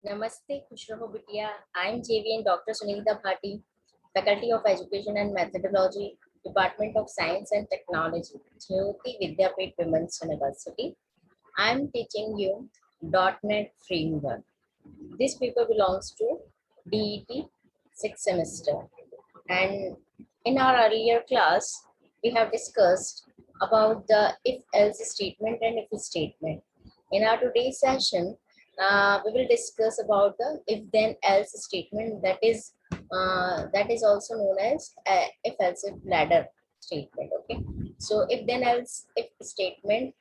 Namaste, Khush Raho Bitiya. I am JVN Dr. Sunita Bhati, Faculty of Education and Methodology, Department of Science and Technology, Jyoti Vidyapit Women's University. I am teaching you .NET Framework. This paper belongs to DET 6th semester. And in our earlier class, we have discussed about the if-else statement and if statement. In our today's session, we will discuss about the if-then-else statement that is also known as if-else if ladder statement. Okay, so if-then-else if statement,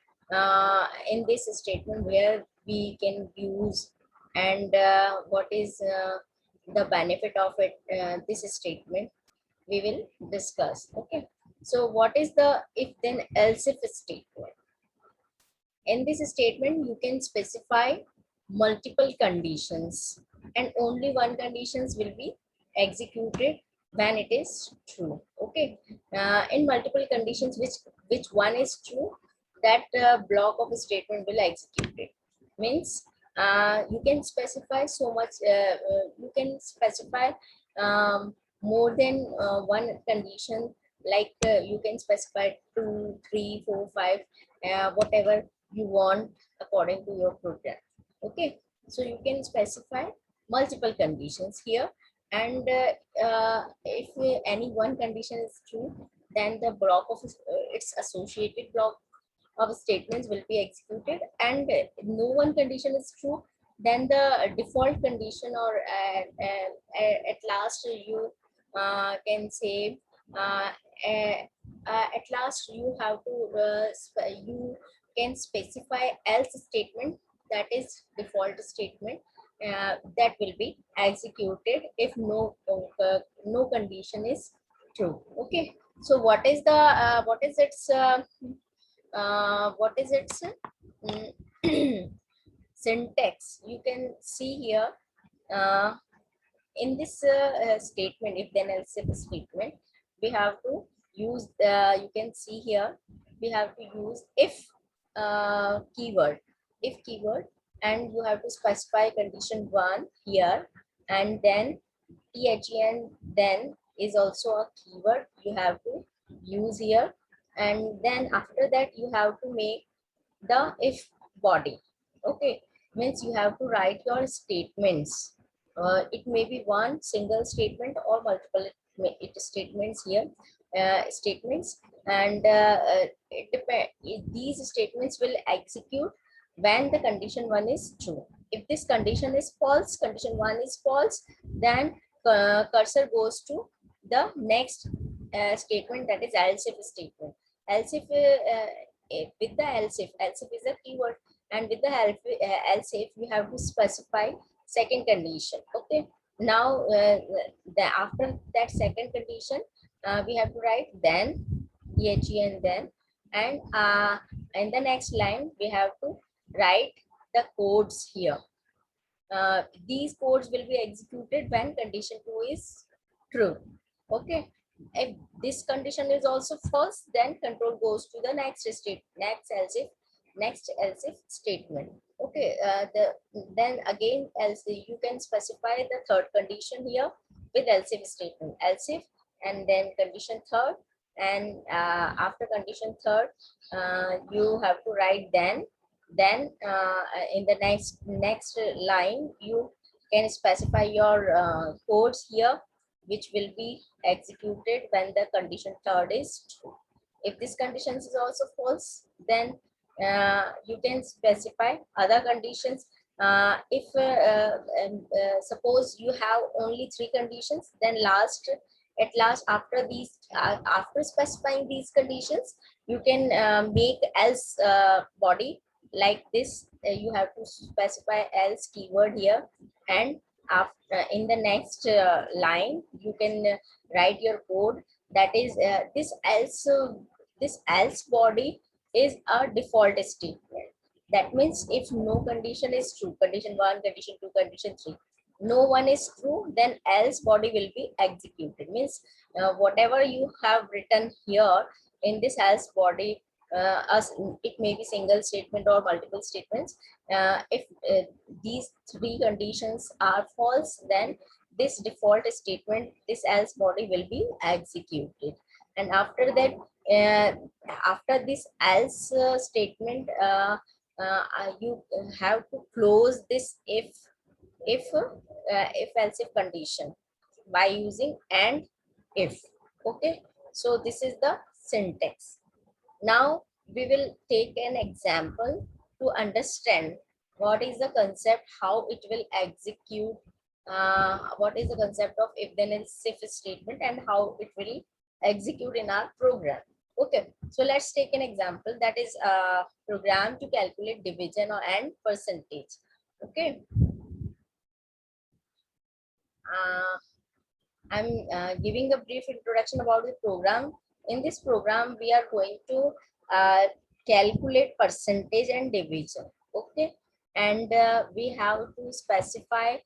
in this statement where we can use and what is the benefit of it, this statement we will discuss. Okay, so what is the if then else if statement? In this statement you can specify multiple conditions and only one conditions will be executed when it is true. Okay, in multiple conditions, which one is true, that block of a statement will execute it. Means you can specify so much, you can specify more than one condition, like you can specify 2, 3, 4, 5, whatever you want according to your program. Okay, so you can specify multiple conditions here, and if any one condition is true, then the block of its associated block of statements will be executed, and no one condition is true, then the default condition, or at last you can say uh, uh, at last you have to you can specify else statement, that is default statement, that will be executed if no condition is true. Okay, so what is its what is its syntax? You can see here, uh, in this statement, if then else if statement, we have to use the, you can see here, we have to use if keyword, if keyword, and you have to specify condition one here, and then then then is also a keyword you have to use here, and then after that you have to make the if body. Okay, means you have to write your statements. It may be one single statement or multiple statements here, statements, and these statements will execute when the condition one is true. If this condition is false, condition one is false, then cursor goes to the next statement, that is else if statement. Else if with the else if is a keyword, and with the else if you have to specify second condition. Okay, now after that second condition, we have to write then, and then, and in the next line we have to write the codes here. These codes will be executed when condition 2 is true. Okay, if this condition is also false, then control goes to the next state, next else if statement. Okay, then again else you can specify the third condition here with else if statement, else if, and then condition third, and after condition third, you have to write then in the next line you can specify your codes here, which will be executed when the condition third is true. If this condition is also false, then you can specify other conditions. If suppose you have only three conditions, then at last after these after specifying these conditions, you can make else body like this. You have to specify else keyword here, and after in the next line you can write your code, that is this else body is a default statement. That means if no condition is true, condition 1, condition 2, condition 3, no one is true, then else body will be executed. Means whatever you have written here in this else body, it may be single statement or multiple statements. If these three conditions are false, then this default statement, this else body will be executed. And after that, after this else statement, you have to close this if else if condition by using and if. Okay, so this is the syntax. Now we will take an example to understand what is the concept, how it will execute, what is the concept of if then else if statement, and how it will execute in our program. Okay, so let's take an example, that is a program to calculate division or and percentage. Okay, uh, I'm giving a brief introduction about the program. In this program, we are going to calculate percentage and division. Okay, and we have to specify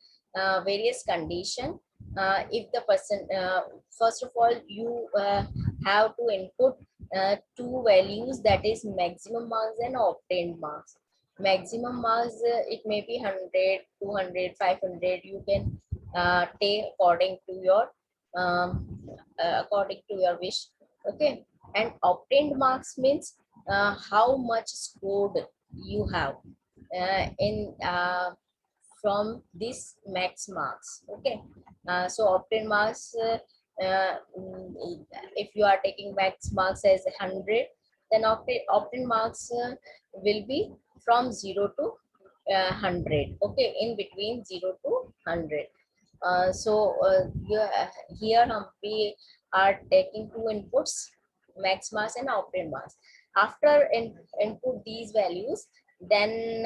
various condition. If the person, first of all, you have to input two values, that is maximum marks and obtained marks. Maximum marks, it may be 100, 200, 500. You can take according to your wish. Okay, and obtained marks means how much scored you have in from this max marks. Okay, so obtained marks, if you are taking max marks as 100, then obtained marks will be from 0 to 100. Okay, in between 0 to 100. Here we are taking two inputs, max marks and obtained marks. After input these values, then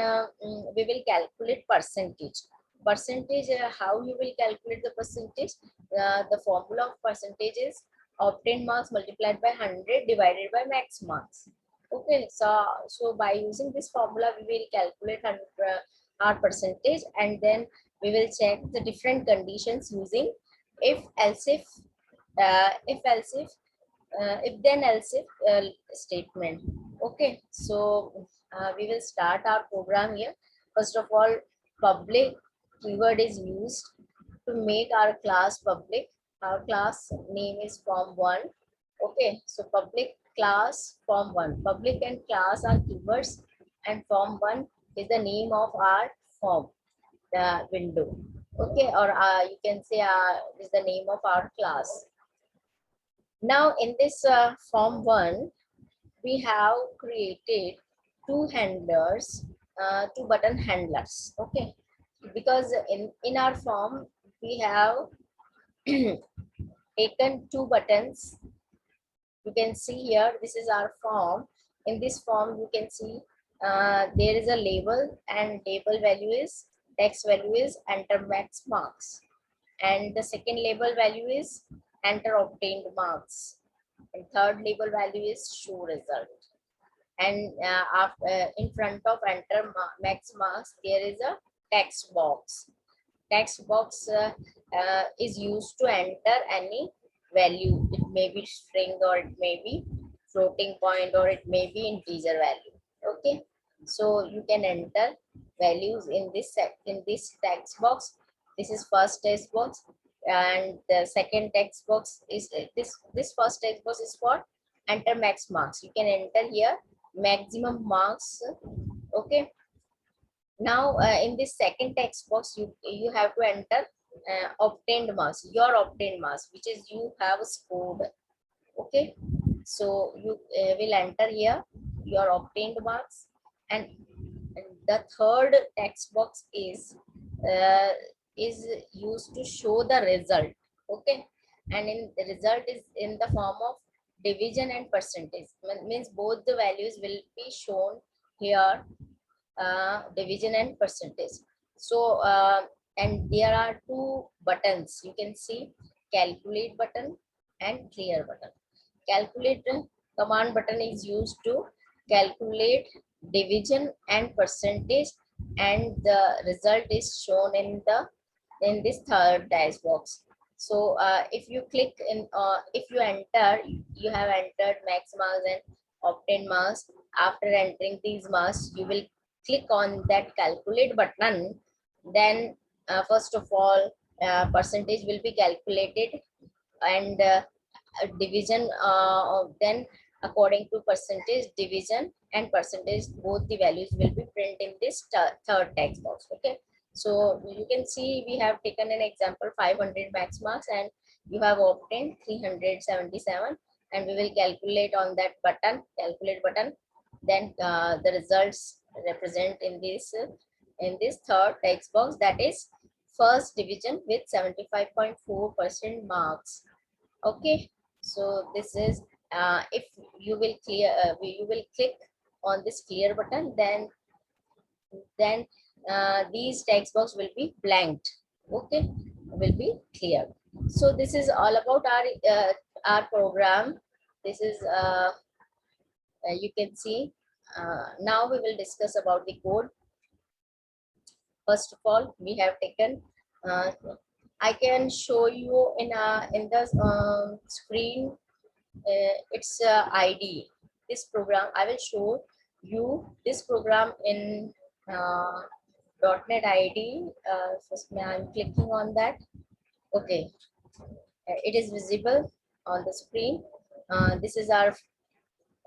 we will calculate percentage. Percentage, how you will calculate the percentage? The formula of percentage is obtained marks multiplied by 100 divided by max marks. Okay, so by using this formula, we will calculate our percentage, and then we will check the different conditions using if then else if statement. Okay, so we will start our program here. First of all, public keyword is used to make our class public. Our class name is form1. Okay, so public class form1. Public and class are keywords, and form1 is the name of our form, the window. Okay, or you can say is the name of our class. Now in this form1, we have created two handlers, two button handlers. Okay, because in our form we have taken two buttons. You can see here, this is our form. In this form you can see there is a label, and label value is, text value is enter max marks, and the second label value is enter obtained marks, and third label value is show result. And in front of enter max marks there is a text box. Text box is used to enter any value. It may be string, or it may be floating point, or it may be integer value. Okay, so you can enter values in this text box. This is first text box, and the second text box is this first text box is for enter max marks. You can enter here maximum marks. Okay, now in this second text box you have to enter obtained marks, your obtained marks, which is you have scored. Okay, so you will enter here your obtained marks, and the third text box uh, is used to show the result. Okay, and in the result is in the form of division and percentage. Means both the values will be shown here, division and percentage. So and there are two buttons, you can see, calculate button and clear button. Calculate command button is used to calculate division and percentage, and the result is shown in this third dice box. So if you click in, if you enter, you have entered max marks and obtain marks. After entering these marks, you will click on that calculate button. Then first of all, percentage will be calculated, and division then according to percentage, division and percentage, both the values will be printed in this third text box. Okay, so you can see we have taken an example 500 max marks and you have obtained 377, and we will calculate on that button, calculate button. Then the results represent in this third text box, that is first division with 75.4% marks. Okay, so this is if you will you will click on this clear button, then these text box will be blanked. Okay, will be clear. So this is all about our program. This is you can see. Now we will discuss about the code. First of all, we have taken uh, I can show you in the screen. It's ID. This program, I will show you this program in uh, .NET ID. First, I'm clicking on that. Okay, it is visible on the screen. This is our,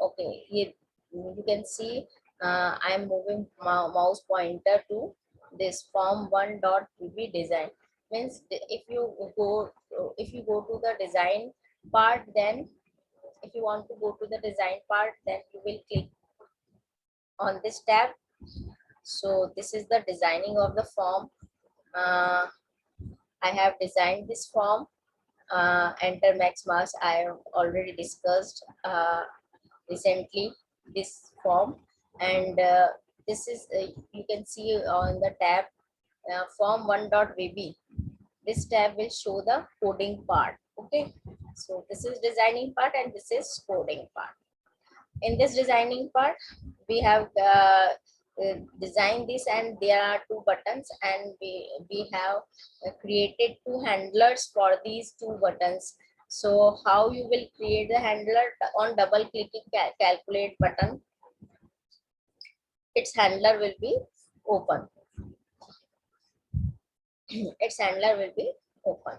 okay, here you can see I'm moving mouse pointer to this form1.pb design. Means if you go to the design part, then if you want to go to the design part, then you will click on this tab. So this is the designing of the form. I have designed this form. Enter max marks, I have already discussed recently this form. And this is you can see on the tab form1.vb. This tab will show the coding part. Okay, so this is designing part and this is coding part. In this designing part, we have designed this, and there are two buttons, and we have created two handlers for these two buttons. So how you will create the handler? On double clicking calculate button, its handler will be open. Its handler will be open.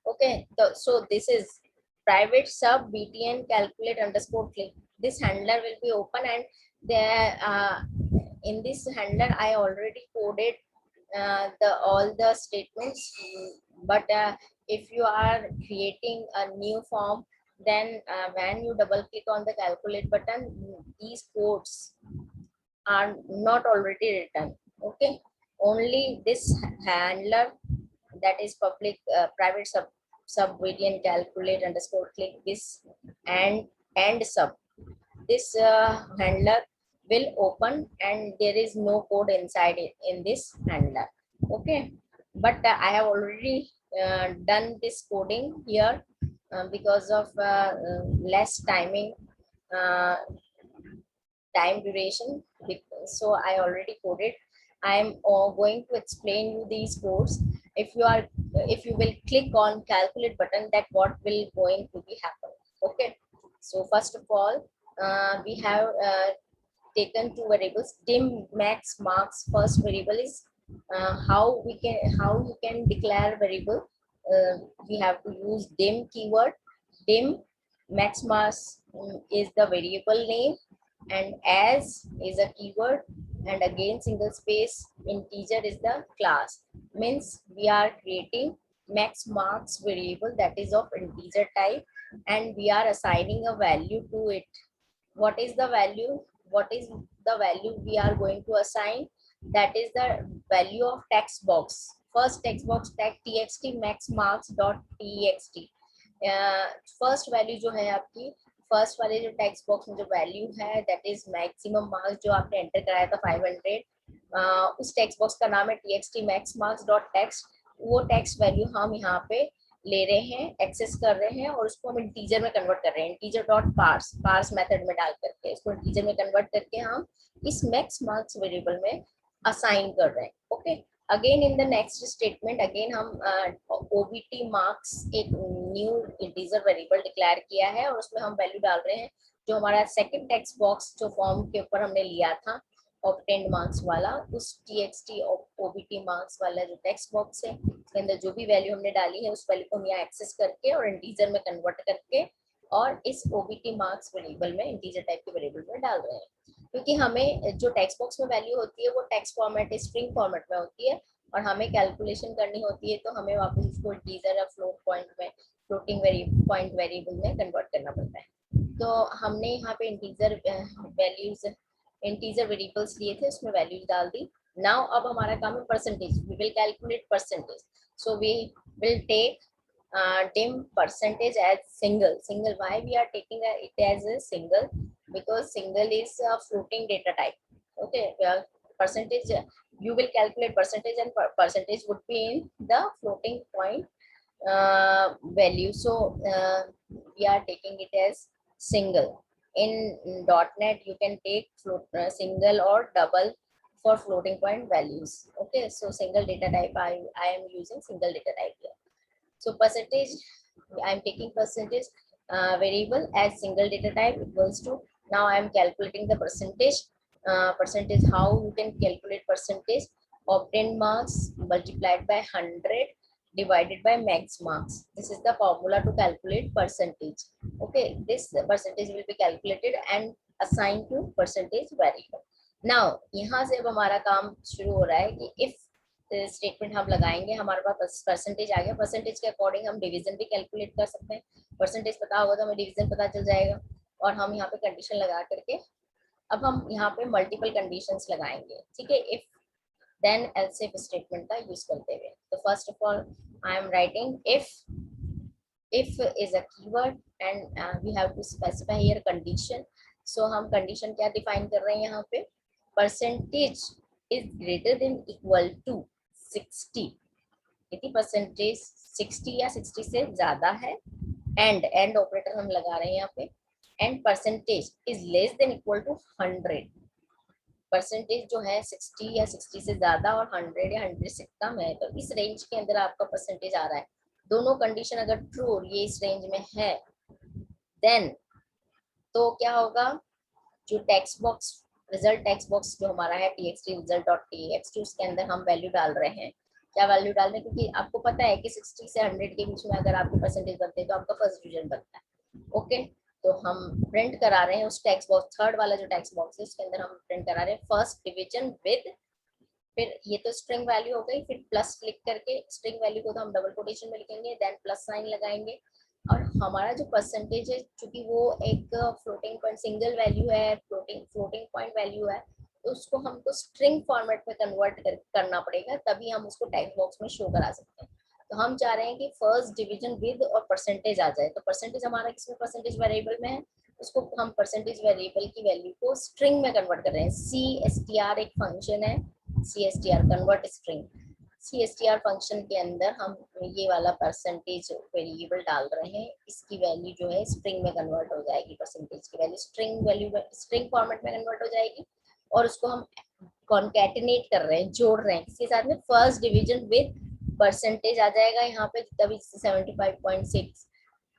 Okay, so this is private sub btn calculate underscore click. This handler will be open, and there in this handler I already coded the all the statements. But if you are creating a new form, then when you double click on the calculate button, these codes are not already written. Okay, only this handler, that is public private sub boolean calculate underscore click this and sub, this handler will open, and there is no code inside it in this handler. Okay, but I have already done this coding here because of less uh, time duration. So I already coded. I'm going to explain you these codes. If you are, if you will click on calculate button, that what will going to be happen. Okay, so first of all, we have taken two variables, dim max marks. First variable is how you can declare variable. We have to use dim keyword. Dim max marks is the variable name, and as is a keyword, and again single space integer is the class. Means we are creating max marks variable that is of integer type, and we are assigning a value to it. What is the value? What is the value we are going to assign? That is the value of text box. First text box tag txt max marks dot txt. First value जो है आपकी, first वाले जो text box में जो value है, that is maximum marks जो आपने एंटर कराया था 500, उस टेक्स्ट बॉक्स का नाम है txt max marks dot text. वो टेक्स्ट वैल्यू हम यहाँ पे ले रहे हैं, एक्सेस कर रहे हैं, और उसको हम इंटीजर में कन्वर्ट कर रहे हैं, integer dot parse, parse method में डाल करके इसको इंटीजर में कन्वर्ट करके हम इस मैक्स मार्क्स वेरिएबल में असाइन कर रहे हैं. Okay, again in the next statement again हम ओबीटी मार्क्स एक न्यू इंटीजर वेरिएबल डिक्लेयर किया है, और उसमें हम वैल्यू डाल रहे हैं जो हमारा सेकंड टेक्स्ट बॉक्स जो फॉर्म के ऊपर हमने लिया था ऑब्टेन्ड मार्क्स वाला, उस टीएक्सटी ओबीटी मार्क्स वाला जो टेक्स्ट बॉक्स है उसके अंदर जो भी वैल्यू हमने डाली है उस वैल्यू को हम यहाँ एक्सेस करके और इंटीजर में कन्वर्ट करके और इस ओबीटी मार्क्स वेरिएबल में इंटीजर टाइप के वेरिएबल में डाल रहे हैं। क्योंकि हमें जो टेक्स्ट बॉक्स में वैल्यू होती है वो टेक्स्ट फॉर्मेट स्ट्रिंग फॉर्मेट में होती है और हमें कैलकुलेशन करनी होती है तो हमें वापस इसको इंटीजर या फ्लोट पॉइंट में फ्लोटिंग पॉइंट वेरिएबल में कन्वर्ट करना पड़ता है। तो हमने यहाँ पे इंटीजर वैल्यूज इंटीजर वेरिएबल्स लिए थे उसमें वैल्यूज डाल दी। नाउ अब हमारा काम है percentage, we will calculate percentage. So we will take dim percentage as single. Why we are taking it as a single? Because single is a floating data type. Okay, percentage you will calculate percentage and percentage would be in the floating point value. So we are taking it as single. In .NET you can take single or double for floating point values. Okay, so single data type I am using single data type here. So percentage, I am taking percentage variable as single data type equals to, now I am calculating the percentage. Percentage, how you can calculate percentage? Obtained marks multiplied by 100 divided by max marks. This is the formula to calculate percentage. Okay, this percentage will be calculated and assigned to percentage variable. Now यहाँ से अब हमारा काम शुरू हो रहा है कि if स्टेटमेंट हम लगाएंगे, हमारे पास परसेंटेज आ गया, परसेंटेज के अकॉर्डिंग हम डिवीजन भी कैलकुलेट कर सकते हैं। परसेंटेज पता होगा तो हमें डिवीजन पता चल जाएगा और हम यहाँ पे कंडीशन लगा करके अब हम यहाँ पे मल्टीपल कंडीशंस लगाएंगे। ठीक है, if then else if statement का यूज करते हुए। तो first of all I am writing if is a keyword and we have to specify here condition. So हम कंडीशन क्या डिफाइन कर रहे हैं यहाँ पे? Percentage is greater than equal to 60। यदि परसेंटेज 60 या 60 से ज्यादा है, एंड ऑपरेटर हम लगा रहे हैं यहाँ पे, and percentage is less than equal to 100। Percentage जो है 60 या 60 से ज्यादा और 100 या 100 से कम है, तो इस रेंज के अंदर आपका परसेंटेज आ रहा है। दोनों कंडीशन अगर ट्रू और ये इस रेंज में है, देन तो क्या होगा, जो text box result text box जो हमारा है txt result.txt, उसके अंदर हम वैल्यू डाल रहे हैं। क्या वैल्यू डाल रहे हैं? क्योंकि आपको पता है कि 60 से 100 के बीच में अगर आपके परसेंटेज बनते हैं तो आपका फर्स्ट डिवीजन बनता है। ओके, तो हम प्रिंट करा रहे हैं उस टेक्स्ट बॉक्स, थर्ड वाला जो टेक्स्ट बॉक्स है उसके अंदर हम प्रिंट करा रहे हैं फर्स्ट डिवीजन विद, फिर ये तो स्ट्रिंग वैल्यू हो गई, फिर प्लस क्लिक करके स्ट्रिंग वैल्यू को तो हम डबल कोटेशन में लिखेंगे, देन प्लस साइन लगाएंगे। और हमारा जो परसेंटेज है, चूंकि वो एक फ्लोटिंग पॉइंट सिंगल वैल्यू है, फ्लोटिंग पॉइंट वैल्यू है, तो उसको हमको स्ट्रिंग फॉर्मेट में कन्वर्ट करना पड़ेगा, तभी हम उसको टेक्स्ट बॉक्स में शो करा सकते हैं। तो हम चाह रहे हैं कि फर्स्ट डिवीजन विद और परसेंटेज आ जाए। तो परसेंटेज हमारा किसमें परसेंटेज वेरिएबल में है, उसको हम परसेंटेज वेरिएबल की वैल्यू को स्ट्रिंग में कन्वर्ट कर रहे हैं। CSTR एक फंक्शन है, CSTR convert string. CSTR function के अंदर हम ये वाला परसेंटेज वेरिएबल डाल रहे हैं, इसकी वैल्यू जो है स्ट्रिंग में कन्वर्ट हो जाएगी, परसेंटेज की वैल्यू स्ट्रिंग फॉर्मेट में कन्वर्ट हो जाएगी और उसको हम कॉन्कैटिनेट कर रहे हैं, जोड़ रहे हैं इसके साथ में, फर्स्ट डिवीजन विद परसेंटेज आ जाएगा यहाँ पे तभी 75.6,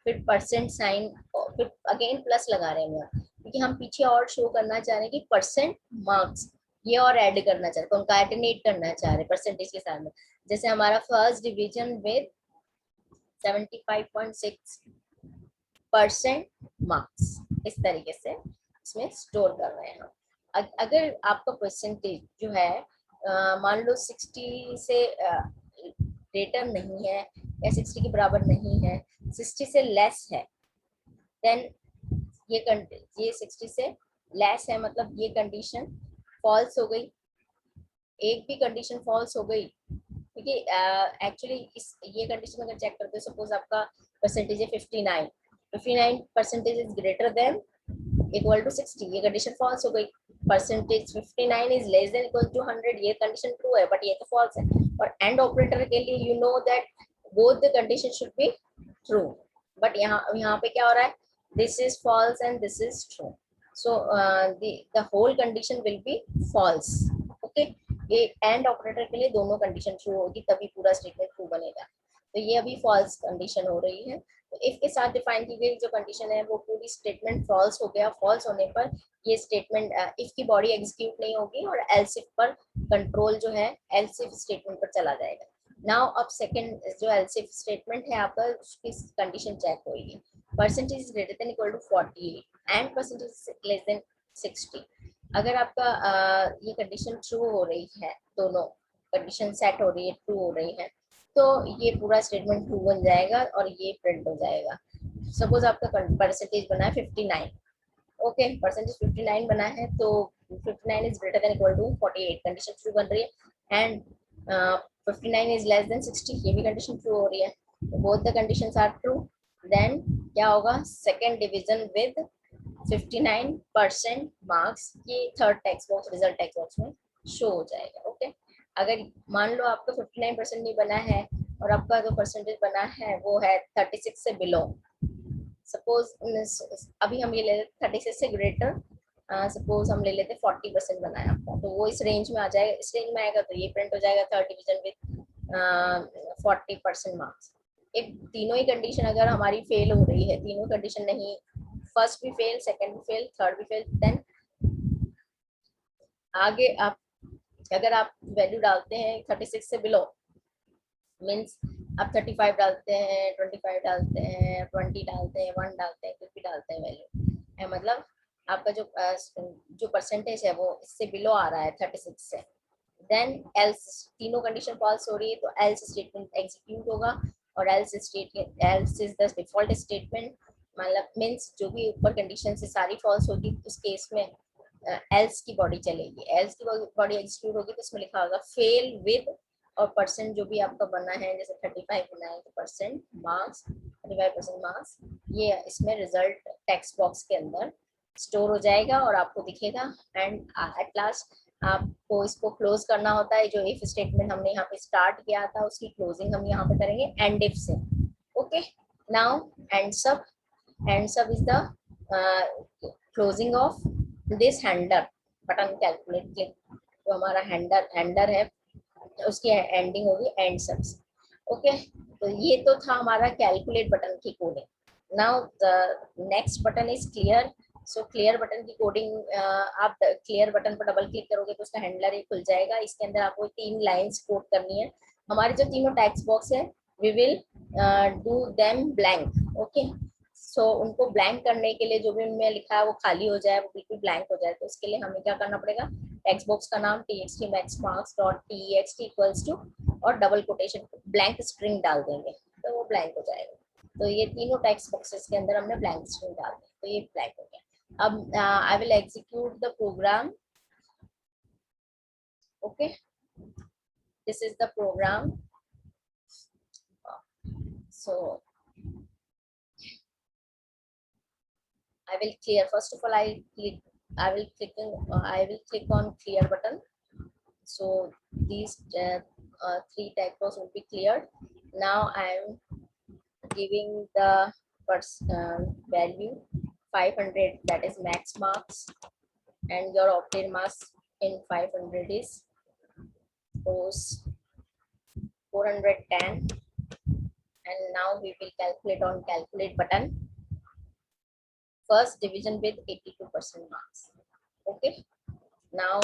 फिर परसेंट साइन, फिर अगेन प्लस लगा रहे हैं क्योंकि हम पीछे और शो करना चाह रहे हैं कि परसेंट मार्क्स ये और ऐड करना चाह रहे, कॉन्कैटिनेट करना चाह रहे परसेंटेज के साथ में। जैसे हमारा फर्स्ट डिवीजन विद 75.6% मार्क्स, इस तरीके से इसमें स्टोर कर रहे हैं हम। अगर आपका परसेंटेज जो है मान लो 60 से ग्रेटर नहीं है या 60 के बराबर नहीं है, 60 से लेस है, देन ये 60 से लेस है, मतलब ये कंडीशन फॉल्स हो गई, एक भी कंडीशन फॉल्स हो गई। क्योंकि एक्चुअली ये कंडीशन अगर चेक करते हो, सपोज आपका परसेंटेज है 59 percentage is greater than equal to 60, ये कंडीशन फॉल्स हो गई। Percentage 59 is less than equal to 100, ये कंडीशन ट्रू है, बट ये तो फॉल्स है। और एंड ऑपरेटर के लिए you know that both the condition should be true, but यहाँ पे क्या हो रहा है, this is false and this is true, so the whole condition will be false। okay, ये एंड ऑपरेटर के लिए दोनों कंडीशन ट्रू होगी तभी पूरा स्टेटमेंट ट्रू बनेगा। तो ये अभी फॉल्स कंडीशन हो रही है, इफ के साथ डिफाइन की गई जो कंडीशन है वो पूरी स्टेटमेंट फॉल्स हो गया, फॉल्स होने पर ये स्टेटमेंट इफ की बॉडी एग्जीक्यूट नहीं होगी और एल्स इफ पर कंट्रोल जो है एल्स इफ स्टेटमेंट पर चला जाएगा। नाउ अब सेकंड जो एल्स इफ स्टेटमेंट है आपका, उसकी कंडीशन चेक होगी, percentage is greater than equal to 48 and percentage less than 60। अगर आपका ये कंडीशन ट्रू हो रही है, दोनों कंडीशन सेट हो रही है, ट्रू हो रही है, तो ये पूरा स्टेटमेंट ट्रू बन जाएगा और ये प्रिंट हो जाएगा। सपोज आपका परसेंटेज बना है 59, ओके, परसेंटेज 59 बना है, तो 59 is greater than equal to 48, condition true बन रही है, एंड 59 इज लेस देन 60, ये भी कंडीशन ट्रू हो रही है, तो both the conditions are true. Then क्या होगा, सेकंड डिवीजन विद 59% मार्क्स, ये third text box, result text box में शो हो जाएगा। ओके, अगर मान लो आपका 59% नहीं बना है और आपका जो परसेंटेज बना है वो है 36 से बिलो, सपोज अभी हम ये ले लेते 36 से ग्रेटर, सपोज हम ले लेते 40% बना है आपका, तो वो इस रेंज में आ जाएगा, इस रेंज में आएगा तो ये प्रिंट हो जाएगा, थर्ड डिवीजन विद 40% मार्क्स। एक तीनों ही कंडीशन अगर हमारी फेल हो रही है, तीनों कंडीशन नहीं, फर्स्ट भी फेल, सेकंड भी फेल, थर्ड भी फेल, देन आगे आप अगर आप वैल्यू डालते हैं 36 से बिलो, मीन्स आप 35 डालते हैं, 25 डालते हैं, 20 डालते हैं, 1 डालते हैं, कुछ भी डालते हैं वैल्यू, मतलब आपका जो परसेंटेज है वो इससे बिलो आ रहा है 36 से, देन एल्स, तीनों कंडीशन फॉल्स हो रही है तो एल्स स्टेटमेंट एग्जीक्यूट होगा, और else is the default statement, मतलब मीन्स जो भी ऊपर कंडीशन से सारी फॉल्स होगी उस केस में एल्स की बॉडी चलेगी, एल्स की बॉडी एग्जीक्यूट होगी तो उसमें लिखा होगा फेल विद, और परसेंट जो भी आपका बना है, जैसे 35 बना है तो परसेंट मार्क्स, 35% मार्क्स, ये इसमें रिजल्ट टेक्स्ट बॉक्स के अंदर स्टोर हो जाएगा और आपको दिखेगा। एंड एट लास्ट आपको इसको क्लोज करना होता है, जो इफ स्टेटमेंट हमने यहाँ पे स्टार्ट किया था उसकी क्लोजिंग हम यहाँ पे करेंगे एंड इफ से। Okay, now end sub is the closing of this handler button calculate click, जो हमारा हैंडर है उसकी एंडिंग होगी एंड सब्स। ओके, तो ये तो था हमारा कैलकुलेट बटन की coding. Now the next button is clear. So clear button की कोडिंग, आप क्लियर बटन पर डबल क्लिक करोगे तो उसका हैंडलर ही खुल जाएगा। इसके अंदर आपको 3 लाइंस कोड करनी है। हमारे जो तीनों टेक्स्ट बॉक्स है we will do them blank. Okay, so उनको ब्लैंक करने के लिए जो भी उनमें लिखा है वो खाली हो जाए, वो बिल्कुल ब्लैंक हो जाए, तो उसके लिए हमें क्या करना पड़ेगा, टेक्स्ट बॉक्स का नाम txt maxmarks dot text equals to और डबल कोटेशन ब्लैंक स्ट्रिंग डाल देंगे तो वो ब्लैंक हो जाएगा। तो ये तीनों टेक्स्ट बॉक्सेस के अंदर हमने ब्लैंक स्ट्रिंग डाल दी तो ये ब्लैंक हो गया। अब I will execute the program. Okay, this is the program. So I will clear. First of all, I will click on clear button. So these 3 text box will be cleared. Now I am giving the value 500, that is max marks, and your obtained marks in 500 is suppose 410. And now we will calculate on calculate button. First division with 82% marks. Okay, now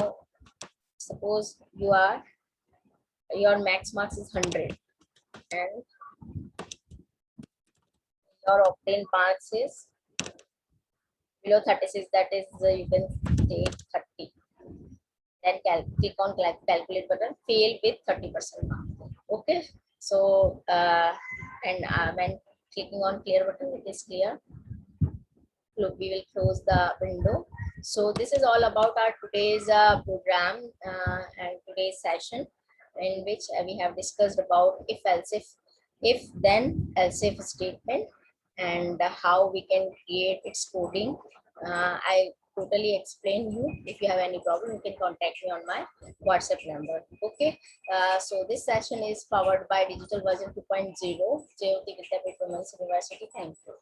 suppose your max marks is 100 and your obtained marks is below 36, that is you can take 30, then click on calculate button, fail with 30% mark. Okay, so and when clicking on clear button, it is clear. Look, we will close the window. So this is all about our today's program and today's session, in which we have discussed about if then else if statement, and how we can create its coding. I totally explain you. If you have any problem, you can contact me on my WhatsApp number. Okay, so this session is powered by Digital Version 2.0, JOT Vidyapeeth Women's University. Thank you.